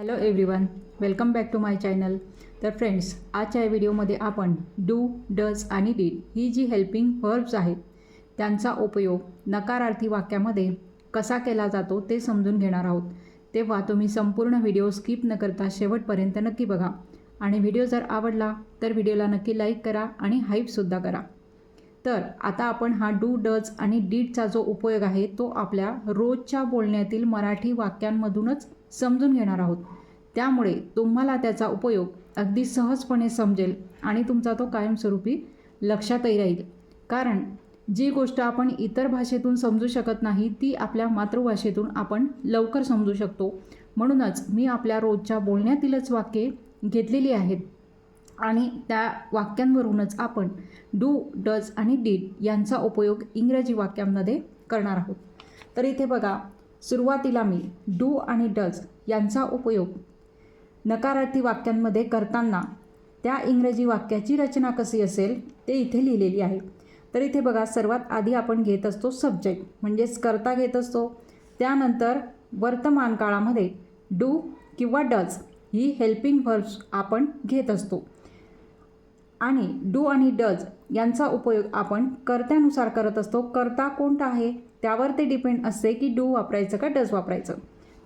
Hello everyone, welcome back to my channel. तर friends, आजच्या या व्हिडिओमध्ये आपण डू, डज आणि डीड ही जी हेल्पिंग व्हर्ब्स आहेत त्यांचा उपयोग नकारार्थी वाक्यामध्ये कसा केला जातो ते समजून घेणार आहोत. तेव्हा तुम्ही संपूर्ण व्हिडिओ स्किप न करता शेवटपर्यंत नक्की बघा. आणि व्हिडिओ जर आवडला तर व्हिडिओला नक्की लाईक करा आणि हाईपसुद्धा करा. तर आता आपण हा डू, डज आणि डीडचा जो उपयोग आहे तो आपल्या रोजच्या बोलण्यातील मराठी वाक्यांमधूनच समजून घेणार आहोत. त्यामुळे तुम्हाला त्याचा उपयोग अगदी सहजपणे समजेल आणि तुमचा तो कायमस्वरूपी लक्षातही राहील. कारण जी गोष्ट आपण इतर भाषेतून समजू शकत नाही ती आपल्या मातृभाषेतून आपण लवकर समजू शकतो. म्हणूनच मी आपल्या रोजच्या बोलण्यातीलच वाक्ये घेतलेली आहेत आणि त्या वाक्यांवरूनच आपण डू, डज आणि डीड यांचा उपयोग इंग्रजी वाक्यांमध्ये करणार आहोत. तर इथे बघा, सुरुवातीला मी डू आणि डज यांचा उपयोग नकारार्थी वाक्यांमध्ये करताना त्या इंग्रजी वाक्याची रचना कशी असेल ते इथे लिहिलेली आहे. तर इथे बघा, सर्वात आधी आपण घेत असतो सब्जेक्ट म्हणजेच कर्ता घेत असतो. त्यानंतर वर्तमान काळामध्ये डू किंवा डज ही हेल्पिंग व्हर्ब्स आपण घेत असतो. आणि डू आणि डज यांचा उपयोग आपण कर्त्यानुसार करत असतो. कर्ता कोणता आहे त्यावर ते डिपेंड असते की डू वापरायचं का डज वापरायचं.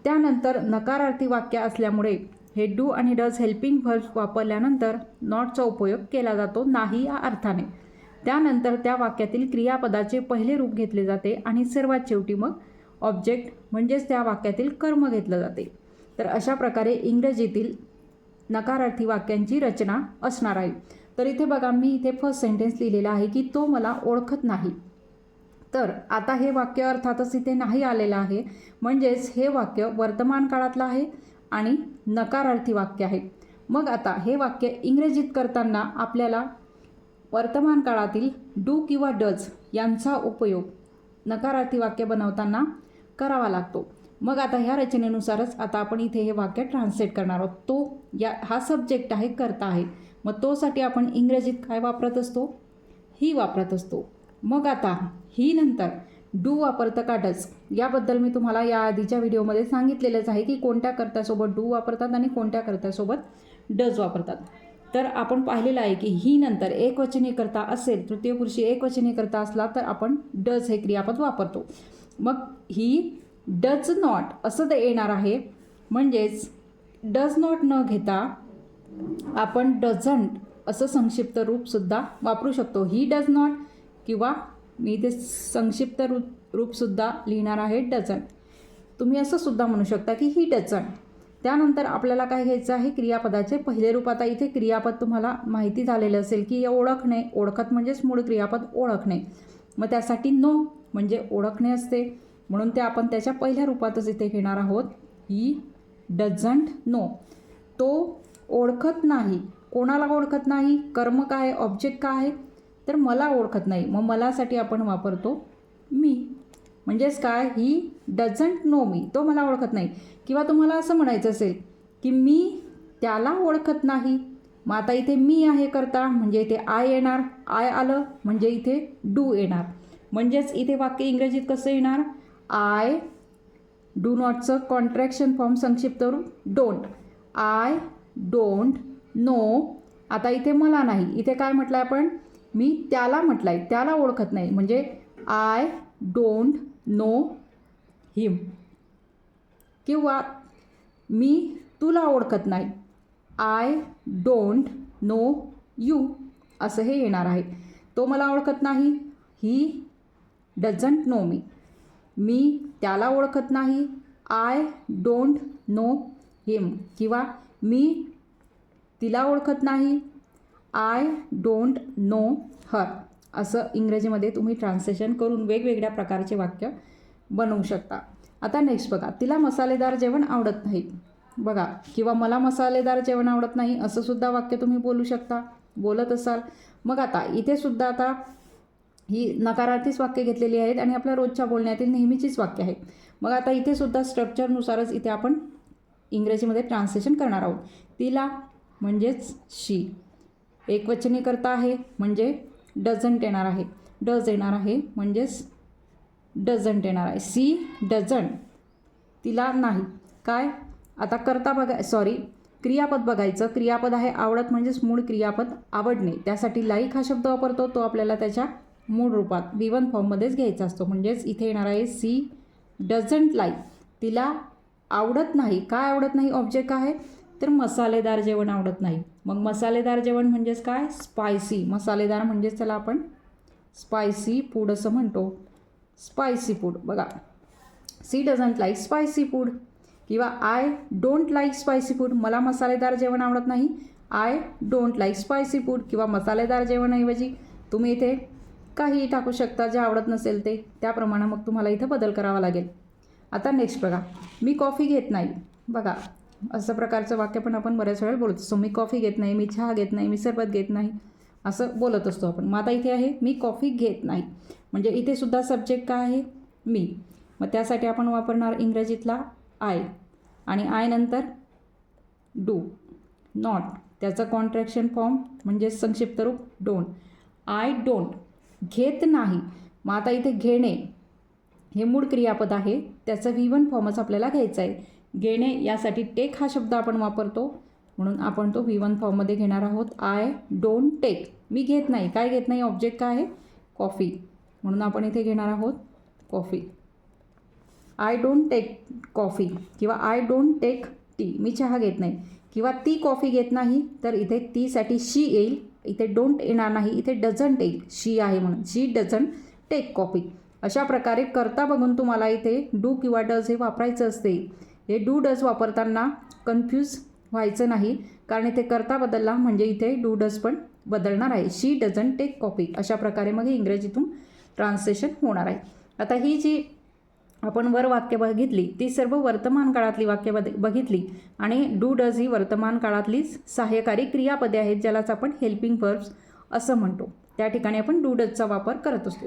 त्यानंतर नकारार्थी वाक्य असल्यामुळे हे डू आणि डज हेल्पिंग व्हर्ब्स वापरल्यानंतर नॉटचा उपयोग केला जातो, नाही या अर्थाने. त्यानंतर त्या वाक्यातील क्रियापदाचे पहिले रूप घेतले जाते आणि सर्वात शेवटी मग ऑब्जेक्ट म्हणजेच त्या वाक्यातील कर्म घेतलं जाते. तर अशा प्रकारे इंग्रजीतील नकारार्थी वाक्यांची रचना असणार आहे. तर इथे बघा, मी इथे फर्स्ट सेंटेन्स लिहिलेला आहे की तो मला ओळखत नाही. तर आता हे वाक्य अर्थातच इथे नाही आलेलं आहे, म्हणजेच हे वाक्य वर्तमान काळातलं आहे आणि नकारार्थी वाक्य आहे. मग आता हे वाक्य इंग्रजीत करताना आपल्याला वर्तमान काळातील डू किंवा डज यांचा उपयोग नकारार्थी वाक्य बनवताना करावा लागतो. मग आता ह्या रचनेनुसारच आता आपण इथे हे वाक्य ट्रान्सलेट करणार आहोत. तो हा सब्जेक्ट आहे, कर्ता आहे. मग तोसाठी आपण इंग्रजीत काय वापरत असतो? ही वापरत असतो. मग आता ही नंतर डू वापरतं का डज याबद्दल मी तुम्हाला या आधीच्या व्हिडिओमध्ये सांगितलेलंच आहे की कोणत्या कर्त्यासोबत डू वापरतात आणि कोणत्या कर्त्यासोबत डज वापरतात. तर आपण पाहिलेलं आहे की ही नंतर एकवचनी कर्ता असेल, तृतीय पुरुषी एकवचनी कर्ता असला तर आपण डज हे क्रियापद वापरतो. मग ही डज नॉट असं ते येणार आहे, म्हणजेच डज नॉट न घेता आपण डझंट असं संक्षिप्त रूपसुद्धा वापरू शकतो. ही डज नॉट किंवा मी ते संक्षिप्त रूपसुद्धा लिहिणार आहे डझंट. तुम्ही असं सुद्धा म्हणू शकता की ही डझंट. त्यानंतर आपल्याला काय घ्यायचं आहे? क्रियापदाचे पहिले रूप. आता इथे क्रियापद तुम्हाला माहिती झालेलं असेल की ओळखणे, ओळखत म्हणजेच मूळ क्रियापद ओळखणे. मग त्यासाठी नो म्हणजे ओळखणे असते, म्हणून ते आपण त्याच्या पहिल्या रूपातच इथे घेणार आहोत. He doesn't know. तो ओळखत नाही. कोणाला ओळखत नाही? कर्म काय, ऑब्जेक्ट काय आहे? तर मला ओळखत नाही. मग मलासाठी आपण वापरतो मी. म्हणजेच काय? ही डझंट नो मी. तो मला ओळखत नाही. किंवा तुम्हाला असं म्हणायचं असेल की मी त्याला ओळखत नाही. मग आता इथे मी आहे करता, म्हणजे इथे आय येणार. आय आलं म्हणजे इथे डू येणार. म्हणजेच इथे वाक्य इंग्रजीत कसं येणार? आय डू नॉटचं कॉन्ट्रॅक्शन फॉर्म संक्षिप्त रूप डोंट. I don't know. आता इथे मला नाही, इथे काय म्हटलं आहे आपण? मी त्याला म्हटलं आहे, त्याला ओळखत नाही. म्हणजे आय डोंट नो हिम. किंवा मी तुला ओळखत नाही. आय डोंट नो यू असं हे येणार आहे. तो मला ओळखत नाही. ही डझंट नो मी. मी त्याला ओळखत नाही. I don't know him. किंवा मी तिला ओळखत नाही. आय डोंट नो हर. असं इंग्रजीमध्ये तुम्ही ट्रान्सलेशन करून वेगवेगळ्या प्रकारचे वाक्य बनवू शकता. आता नेक्स्ट बघा, तिला मसालेदार जेवण आवडत नाही. बघा, किंवा मला मसालेदार जेवण आवडत नाही असं सुद्धा वाक्य तुम्ही बोलू शकता, बोलत असाल. मग आता इथे सुद्धा आता ही नकारार्थीच वाक्य घेतलेली आहेत आणि आपल्या रोजच्या बोलण्यातील नेहमीचीच वाक्य आहेत. मग आता इथे सुद्धा स्ट्रक्चरनुसारच इथे आपण इंग्रजीमध्ये ट्रान्सलेशन करणार आहोत. तिला म्हणजेच शी. एकवचनी करता आहे म्हणजे डझंट येणार आहे. डज येणार आहे म्हणजेच डझंट येणार आहे. She doesn't. तिला नाही. काय? आता क्रियापद बघायचं. क्रियापद आहे आवडत म्हणजेच मूळ क्रियापद आवडणे. त्यासाठी लाईक हा शब्द वापरतो, तो आपल्याला त्याच्या मूळ रूपात V1 फॉर्ममध्येच घ्यायचा असतो. म्हणजेच इथे येणार आहे सी डझंट लाईक, तिला आवडत नाही. काय आवडत नाही? ऑब्जेक्ट आहे तर मसालेदार जेवण आवडत नाही. मग मसालेदार जेवण म्हणजेच काय? स्पायसी. मसालेदार म्हणजेच त्याला आपण स्पायसी फूड असं म्हणतो. स्पायसी फूड बघा, she doesn't like spicy food. किंवा I don't like spicy food, मला मसालेदार जेवण आवडत नाही. I don't like spicy food. किंवा मसालेदार जेवणाऐवजी तुम्ही इथे काहीही टाकू शकता जे आवडत नसेल ते. त्याप्रमाणे मग तुम्हाला इथं बदल करावा लागेल. आता नेक्स्ट बघा, मी कॉफी घेत नाही. बघा असं प्रकारचं वाक्य पण आपण बऱ्याच वेळेला बोलत असतो. मी कॉफी घेत नाही, मी चहा घेत नाही, मी सरबत घेत नाही, असं बोलत असतो आपण. मग आता इथे आहे मी कॉफी घेत नाही, म्हणजे इथे सुद्धा सब्जेक्ट काय आहे? मी. मग त्यासाठी आपण वापरणार इंग्रजीतला आय, आणि आय नंतर डू, नॉट, त्याचं कॉन्ट्रॅक्शन फॉर्म म्हणजे संक्षिप्त रूप डोंट. आय डोंट, घेत नाही. मग आता इथे घेणे हे मूळ क्रियापद आहे, त्याचं V1 फॉर्मच आपल्याला घ्यायचं आहे. घेणे यासाठी टेक हा शब्द आपण वापरतो, म्हणून आपण तो V1 फॉर्ममध्ये घेणार आहोत. आय डोंट टेक, मी घेत नाही. काय घेत नाही? ऑब्जेक्ट काय आहे? कॉफी, म्हणून आपण इथे घेणार आहोत coffee. I don't take coffee किंवा आय डोंट टेक टी, मी चहा घेत नाही. किंवा ती कॉफी घेत नाही, तर इथे तीसाठी शी येईल. इथे डोंट येणार नाही, इथे डझंट येईल. शी आहे म्हणून शी डझंट टेक कॉफी. अशा प्रकारे करता बघून तुम्हाला इथे डू किंवा डज हे वापरायचं असते. हे डू डज वापरताना कन्फ्यूज व्हायचं नाही, कारण इथे करता बदलला म्हणजे इथे डू डज पण बदलणार आहे. शी डझंट टेक कॉफी. अशा प्रकारे मग हे इंग्रजीतून ट्रान्सलेशन होणार आहे. आता ही जी आपण वर वाक्य बघितली ती सर्व वर्तमान काळातली वाक्य बघितली, आणि डू डज ही वर्तमान काळातलीच सहाय्यकारी क्रियापदे आहेत, ज्यालाच आपण हेल्पिंग वर्ब्स असं म्हणतो. त्या ठिकाणी आपण डू डजचा वापर करत असतो.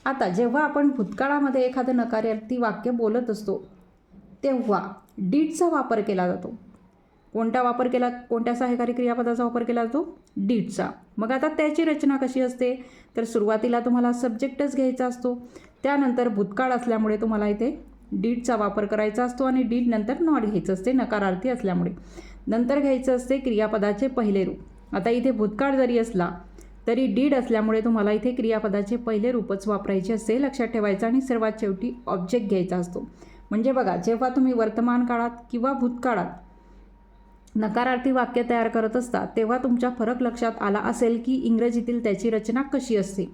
आता जेव्हा आपण भूतकाळामध्ये एखादं नकारार्थी वाक्य बोलत असतो तेव्हा डीडचा वापर केला जातो. कोणत्या सहाय्यकारी क्रियापदाचा वापर केला जातो? डीडचा. मग आता त्याची रचना कशी असते? तर सुरुवातीला तुम्हाला सब्जेक्टच घ्यायचा असतो, त्यानंतर भूतकाळ असल्यामुळे तुम्हाला इथे डीडचा वापर करायचा असतो, आणि डीड नंतर नॉट घ्यायचं असते नकारार्थी असल्यामुळे. नंतर घ्यायचं असते क्रियापदाचे पहिले रूप. आता इथे भूतकाळ जरी असला तरी डीड असल्यामुळे तुम्हाला इथे क्रियापदाचे पहिले रूपच वापरायचे असते, लक्षात ठेवायचं. आणि सर्वात शेवटी ऑब्जेक्ट घ्यायचा असतो. म्हणजे बघा, जेव्हा तुम्ही वर्तमान काळात किंवा भूतकाळात नकारार्थी वाक्य तयार करत असता तेव्हा तुमच्या फरक लक्षात आला असेल की इंग्रजीतील त्याची रचना कशी असते.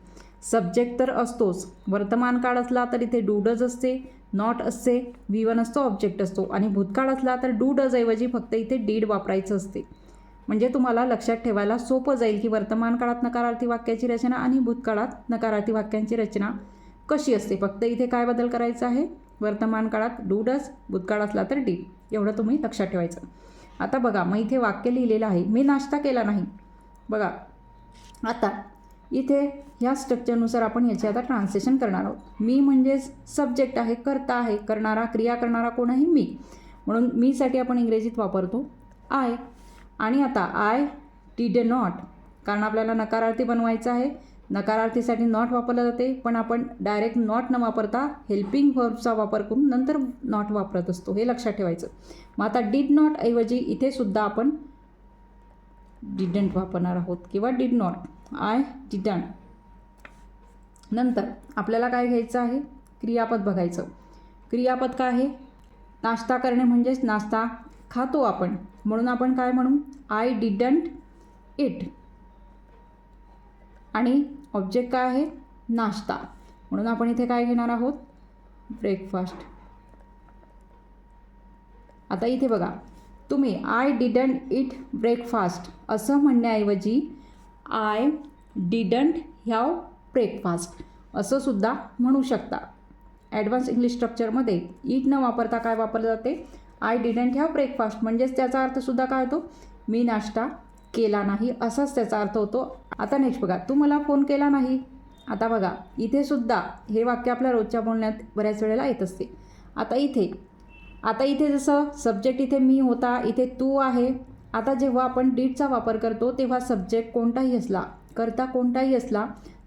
सब्जेक्ट तर असतोच, वर्तमान काळ असला तर इथे डू डज असते, नॉट असते, V1 असतो, ऑब्जेक्ट असतो. आणि भूतकाळ असला तर डू डज ऐवजी फक्त इथे डीड वापरायचं असते. म्हणजे तुम्हाला लक्षात ठेवायला सोपं जाईल की वर्तमान काळात नकारार्थी वाक्याची रचना आणि भूतकाळात नकारार्थी वाक्यांची रचना कशी असते. फक्त इथे काय बदल करायचा आहे? वर्तमान काळात डू डज, भूतकाळ असला तर डीड, एवढं तुम्ही लक्षात ठेवायचं. आता बघा, मग इथे वाक्य लिहिलेलं आहे मी नाश्ता केला नाही. बघा आता इथे ह्या स्ट्रक्चरनुसार आपण याचे आता ट्रान्सलेशन करणार आहोत. मी म्हणजेच सब्जेक्ट आहे, करता आहे, करणारा, क्रिया करणारा कोण आहे? मी. म्हणून मीसाठी आपण इंग्रजीत वापरतो आय. आणि आता आय डिड नॉट, कारण आपल्याला नकारार्थी बनवायचं आहे, नकारार्थीसाठी नॉट वापरलं जाते, पण आपण डायरेक्ट नॉट न वापरता हेल्पिंग व्हर्बचा वापर करून नंतर नॉट वापरत असतो, हे लक्षात ठेवायचं. मग आता डिड नॉट ऐवजी इथे सुद्धा आपण डिडंट वापरणार आहोत किंवा डिड नॉट. I didn't. नंतर आपल्याला काय घ्यायचं आहे? क्रियापद बघायचं. क्रियापद काय आहे? नाश्ता करणे म्हणजेच नाश्ता खातो आपण, म्हणून आपण काय म्हणू? I didn't it. आणि ऑब्जेक्ट काय आहे? नाश्ता, म्हणून आपण इथे काय घेणार आहोत? ब्रेकफास्ट. आता इथे बघा, तुम्ही आय डिडंट इट ब्रेकफास्ट असं म्हणण्याऐवजी आय डिडंट हॅव ब्रेकफास्ट असं सुद्धा म्हणू शकता. ॲडव्हान्स इंग्लिश स्ट्रक्चरमध्ये इट न वापरता काय वापरलं जाते? I didn't have breakfast. म्हणजेच त्याचा अर्थसुद्धा काय होतो? मी नाश्ता केला नाही, असाच त्याचा अर्थ होतो. आता नेक्स्ट बघा, तू मला फोन केला नाही. आता बघा, इथे सुद्धा हे वाक्य आपल्या रोजच्या बोलण्यात बऱ्याच वेळेला येत असते. आता इथे जसं सब्जेक्ट इथे मी होता, इथे तू आहे. आता जेव्हा आपण डीडचा वापर करतो तेव्हा सब्जेक्ट कोणताही असला, करता कोणताही असला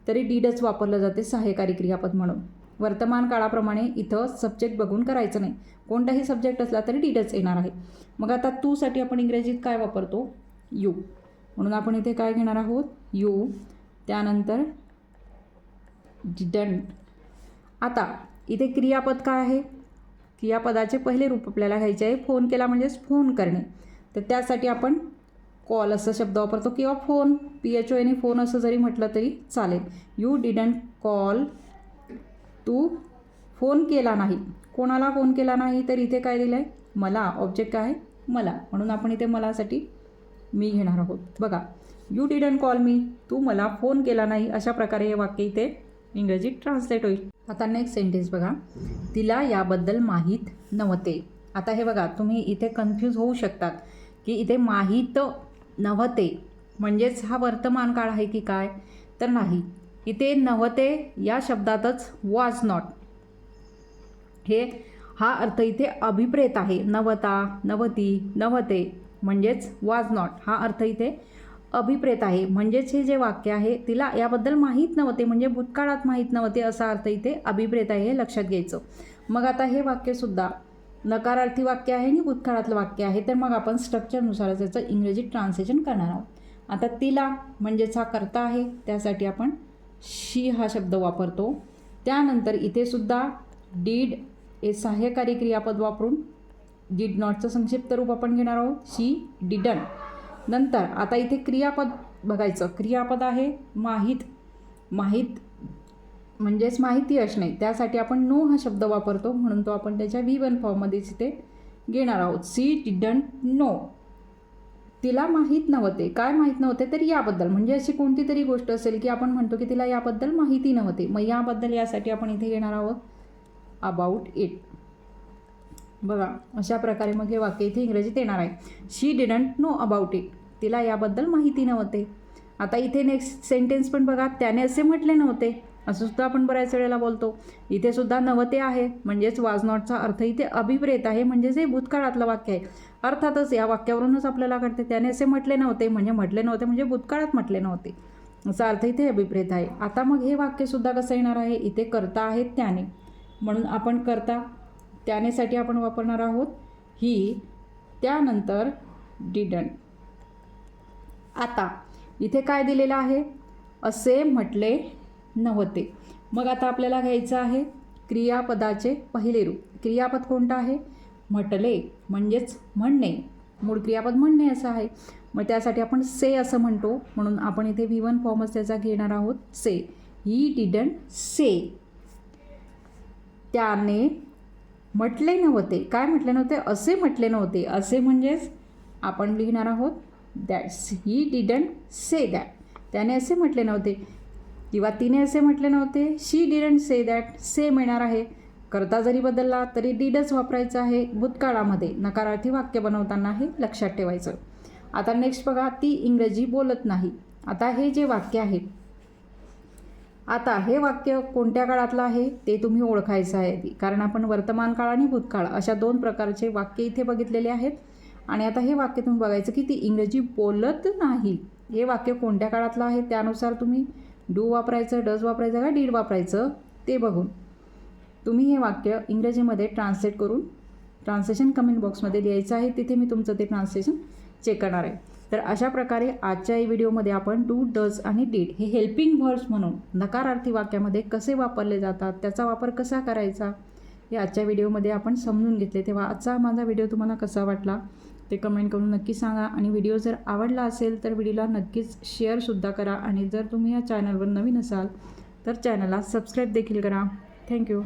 तरी डीडच वापरलं जाते सहाय्यकारी क्रियापद म्हणून. वर्तमान काळाप्रमाणे इथं सब्जेक्ट बघून करायचं नाही. कोणताही सब्जेक्ट असला तरी डीडच येणार आहे. मग आता तूसाठी आपण इंग्रजीत काय वापरतो? यू. म्हणून आपण इथे काय घेणार आहोत? यू. त्यानंतर डिडंट. आता इथे क्रियापद काय आहे? क्रियापदाचे पहिले रूप आपल्याला घ्यायचे आहे. फोन केला म्हणजेच फोन करणे. तर त्यासाठी आपण कॉल असा शब्द वापरतो किंवा फोन, PHON फोन असं जरी म्हटलं तरी चालेल. You didn't call. तू फोन केला नाही. कोणाला फोन केला नाही? तर इथे काय दिलं आहे? मला. ऑब्जेक्ट काय आहे? मला. म्हणून आपण इथे मलासाठी मी घेणार आहोत. बघा, यू डिडंट कॉल मी. तू मला फोन केला नाही. अशा प्रकारे हे वाक्य इथे इंग्रजीत ट्रान्सलेट होईल. आता नेक्स्ट सेंटेन्स बघा. तिला याबद्दल माहीत नव्हते. आता हे बघा, तुम्ही इथे कन्फ्यूज होऊ शकतात की इथे माहीत नव्हते म्हणजेच हा वर्तमान काळ आहे की काय? तर नाही. इथे नव्हते या शब्दातच वॉज नॉट हा अर्थ इथे अभिप्रेत आहे. नव्हता, नव्हती, नव्हते म्हणजेच वॉज नॉट हा अर्थ इथे अभिप्रेत आहे. म्हणजेच हे जे वाक्य आहे, तिला याबद्दल माहीत नव्हते म्हणजे भूतकाळात माहीत नव्हते असा अर्थ इथे अभिप्रेत आहे, हे लक्षात घ्यायचं. मग आता हे वाक्यसुद्धा नकारार्थी वाक्य आहे आणि भूतकाळातलं वाक्य आहे. तर मग आपण स्ट्रक्चरनुसार त्याचं इंग्रजी ट्रान्सलेशन करणार आहोत. आता तिला म्हणजेच हा कर्ता आहे, त्यासाठी आपण शी हा शब्द वापरतो. त्यानंतर इथे सुद्धा डीड हे सहाय्यकारी क्रियापद वापरून डीड नॉटचं संक्षिप्त रूप आपण घेणार आहोत. शी डिडंट. नंतर आता इथे क्रियापद बघायचं. क्रियापद आहे माहीत. माहीत म्हणजेच माहिती असणे. त्यासाठी आपण नो हा शब्द वापरतो म्हणून तो आपण त्याच्या V1 फॉर्ममध्येच इथे घेणार आहोत. C didn't know. तिला माहीत नव्हते. काय माहीत नव्हते? तर याबद्दल. म्हणजे अशी कोणती तरी गोष्ट असेल की आपण म्हणतो की तिला याबद्दल माहिती नव्हते. मग याबद्दल यासाठी आपण इथे घेणार आहोत अबाउट इट. बघा, अशा प्रकारे मग हे वाक्य इथे इंग्रजीत येणार आहे. शी डिडंट नो अबाउट इट. तिला याबद्दल माहिती नव्हते. आता इथे नेक्स्ट सेंटेन्स पण बघा. त्याने असे म्हटले नव्हते असं सुद्धा आपण बऱ्याच वेळेला बोलतो. इथे सुद्धा नव्हते आहे म्हणजेच वाज नॉटचा अर्थ इथे अभिप्रेत आहे म्हणजेच हे भूतकाळातलं वाक्य आहे. अर्थातच या वाक्यावरूनच आपल्याला कळते त्याने असे म्हटले नव्हते म्हणजे भूतकाळात म्हटले नव्हते असा अर्थ इथे अभिप्रेत आहे. आता मग हे वाक्यसुद्धा कसं येणार आहे? इथे कर्ता आहे त्याने. म्हणून आपण कर्ता त्यानेसाठी आपण वापरणार आहोत ही. त्यानंतर डिडंट. आता इथे काय दिलेलं आहे? असे म्हटले नव्हते. मग आता आपल्याला घ्यायचं आहे क्रियापदाचे पहिले रूप. क्रियापद कोणतं आहे? म्हटले म्हणजेच म्हणणे. मूळ क्रियापद म्हणणे असं आहे. मग त्यासाठी आपण से असं म्हणतो म्हणून आपण इथे V1 फॉर्मच त्याचा घेणार आहोत. से. He didn't say. त्याने म्हटले नव्हते. काय म्हटले नव्हते? असे म्हटले नव्हते. असे म्हणजेच आपण लिहिणार आहोत that's. He didn't say that. त्याने असे म्हटले नव्हते किंवा तिने असे म्हटले नव्हते. शी डिडंट से दॅट. से मिळणार आहे. कर्ता जरी बदलला तरी डीडच वापरायचं आहे भूतकाळामध्ये. नकारार्थी वाक्य बनवताना हे लक्षात ठेवायचं. आता नेक्स्ट बघा. ती इंग्रजी बोलत नाही. आता हे जे वाक्य आहे, आता हे वाक्य कोणत्या काळातलं आहे ते तुम्ही ओळखायचं आहे. कारण आपण वर्तमान काळ आणि भूतकाळ अशा दोन प्रकारचे वाक्य इथे बघितलेले आहेत. आणि आता हे वाक्य तुम्ही बघायचं की ती इंग्रजी बोलत नाही. हे वाक्य कोणत्या काळातलं आहे त्यानुसार तुम्ही डू वापरायचं, डज वापरायचं का डीड वापरायचं ते बघून तुम्ही हे वाक्य इंग्रजीमध्ये ट्रान्सलेट करून ट्रान्सलेशन कमेंट बॉक्समध्ये लिहायचं आहे. तिथे मी तुमचं ते ट्रान्सलेशन चेक करणार आहे. तर अशा प्रकारे आजच्या या व्हिडिओमध्ये आपण डू, डज आणि डीड हे हेल्पिंग वर्ड्स म्हणून नकारार्थी वाक्यामध्ये कसे वापरले जातात, त्याचा वापर कसा करायचा हे आजच्या व्हिडिओमध्ये आपण समजून घेतले. तेव्हा आजचा माझा व्हिडिओ तुम्हाला कसा वाटला ते कमेंट करून नक्की सांगा. आणि व्हिडिओ जर आवडला असेल तर व्हिडिओला नक्कीच शेअरसुद्धा करा. आणि जर तुम्ही या चॅनलवर नवीन असाल तर चॅनलला सबस्क्राईब देखील करा. थँक्यू.